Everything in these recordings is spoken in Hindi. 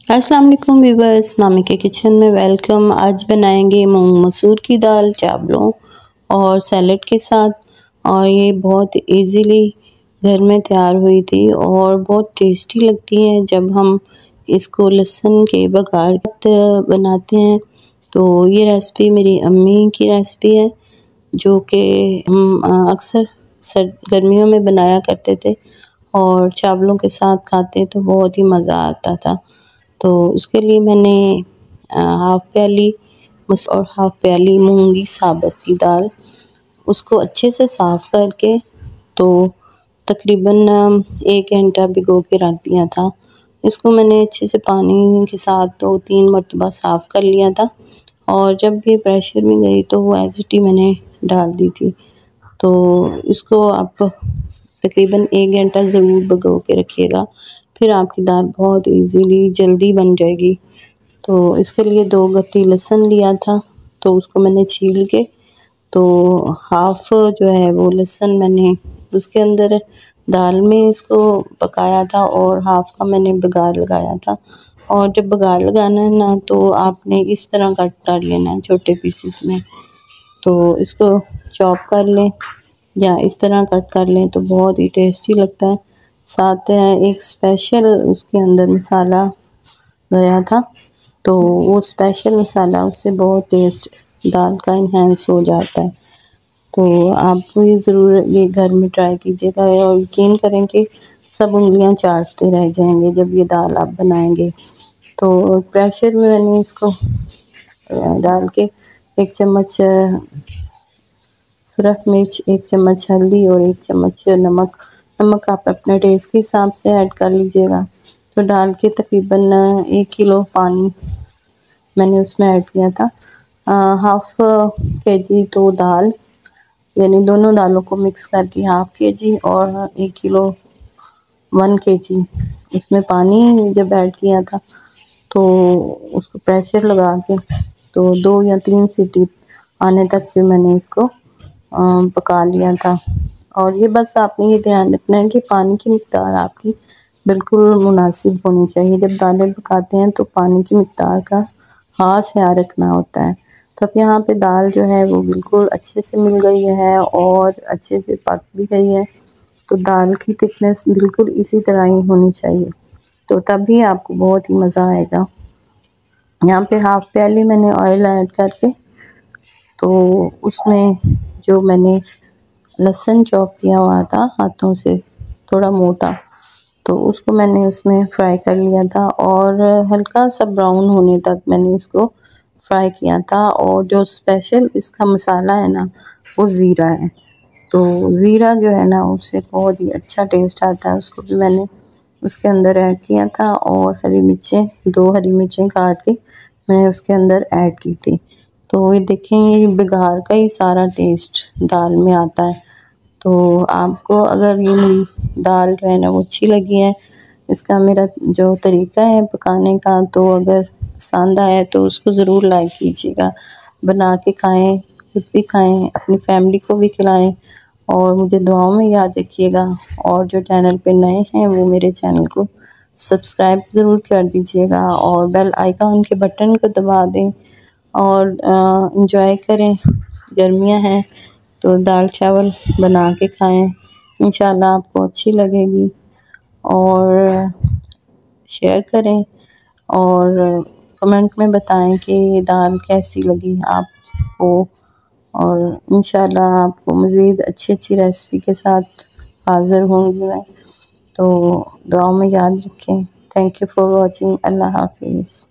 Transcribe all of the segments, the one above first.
अस्सलाम वालेकुम व्यूवर्स, मामी के किचन में वेलकम। आज बनाएंगे मूंग मसूर की दाल चावलों और सैलेड के साथ। और ये बहुत इजीली घर में तैयार हुई थी और बहुत टेस्टी लगती है जब हम इसको लहसुन के बघार बनाते हैं। तो ये रेसिपी मेरी अम्मी की रेसिपी है जो कि हम अक्सर गर्मियों में बनाया करते थे और चावलों के साथ खाते तो बहुत ही मज़ा आता था। तो उसके लिए मैंने हाफ़ प्याली और हाफ़ प्याली मूंगी साबुत की दाल, उसको अच्छे से साफ़ करके तो तकरीबन 1 घंटा भिगो के रख दिया था। इसको मैंने अच्छे से पानी के साथ 2-3 मरतबा साफ़ कर लिया था और जब ये प्रेशर में गई तो वो एज़ इट इज़ मैंने डाल दी थी। तो इसको आप तकरीबन 1 घंटा ज़रूर भिगो के रखिएगा, फिर आपकी दाल बहुत इजीली जल्दी बन जाएगी। तो इसके लिए 2 गट्टी लहसुन लिया था, तो उसको मैंने छील के तो हाफ़ जो है वो लहसुन मैंने उसके अंदर दाल में इसको पकाया था और हाफ़ का मैंने बघार लगाया था। और जब बघार लगाना है ना तो आपने इस तरह कट कर लेना है छोटे पीसेस में। तो इसको चॉप कर लें या इस तरह कट कर लें तो बहुत ही टेस्टी लगता है। साथ एक स्पेशल उसके अंदर मसाला गया था, तो वो स्पेशल मसाला उससे बहुत टेस्ट दाल का इन्हेंस हो जाता है। तो आप ये ज़रूर ये घर में ट्राई कीजिएगा और यकीन करें कि सब उँगलियां चाटते रह जाएंगे जब ये दाल आप बनाएंगे। तो प्रेशर में मैंने इसको डाल के 1 चम्मच सुरख मिर्च, 1 चम्मच हल्दी और 1 चम्मच नमक। नमक आप अपने टेस्ट के हिसाब से ऐड कर लीजिएगा। तो डाल के तकरीबन 1 किलो पानी मैंने उसमें ऐड किया था। हाफ़ केजी तो दाल, यानी दोनों दालों को मिक्स करके हाफ़ केजी और 1 किलो 1 केजी उसमें पानी जब ऐड किया था तो उसको प्रेशर लगा के तो 2 या 3 सीटी आने तक फिर मैंने इसको पका लिया था। और ये बस आपने ये ध्यान रखना है कि पानी की मिक़दार आपकी बिल्कुल मुनासिब होनी चाहिए। जब दालें पकाते हैं तो पानी की मिक़दार का ख़ास ख्याल रखना होता है। तो अब यहाँ पे दाल जो है वो बिल्कुल अच्छे से मिल गई है और अच्छे से पक भी गई है। तो दाल की थिकनेस बिल्कुल इसी तरह ही होनी चाहिए, तो तभी आपको बहुत ही मज़ा आएगा। यहाँ पे हाफ़ प्याली मैंने ऑयल ऐड करके तो उसमें जो मैंने लहसुन चॉप किया हुआ था हाथों से थोड़ा मोटा, तो उसको मैंने उसमें फ्राई कर लिया था और हल्का सा ब्राउन होने तक मैंने इसको फ्राई किया था। और जो स्पेशल इसका मसाला है ना वो ज़ीरा है, तो ज़ीरा जो है ना उससे बहुत ही अच्छा टेस्ट आता है। उसको भी मैंने उसके अंदर ऐड किया था और हरी मिर्चें 2 हरी मिर्चें काट के मैंने उसके अंदर ऐड की थी। तो ये देखें ये बघार का ही सारा टेस्ट दाल में आता है। तो आपको अगर ये मेरी दाल जो है ना वो अच्छी लगी है, इसका मेरा जो तरीका है पकाने का, तो अगर पसंद आया तो उसको ज़रूर लाइक कीजिएगा। बना के खाएं, खुद भी खाएं, अपनी फैमिली को भी खिलाएं और मुझे दुआओं में याद रखिएगा। और जो चैनल पे नए हैं वो मेरे चैनल को सब्सक्राइब ज़रूर कर दीजिएगा और बेल आइकन के बटन को दबा दें और इंजॉय करें। गर्मियां हैं तो दाल चावल बना के खाएं, इंशाल्लाह आपको अच्छी लगेगी। और शेयर करें और कमेंट में बताएं कि ये दाल कैसी लगी आपको। और इंशाल्लाह आपको मज़ीद अच्छी अच्छी रेसिपी के साथ हाज़िर होंगी मैं। तो दुआ में याद रखें। Thank you for watching. अल्लाह हाफिज़।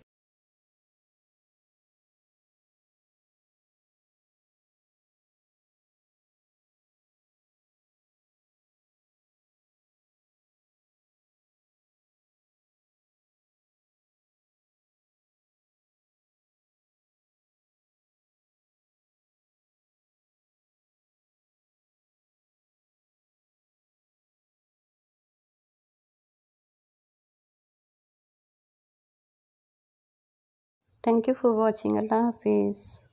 Thank you for watching. अल्लाह हाफिज़।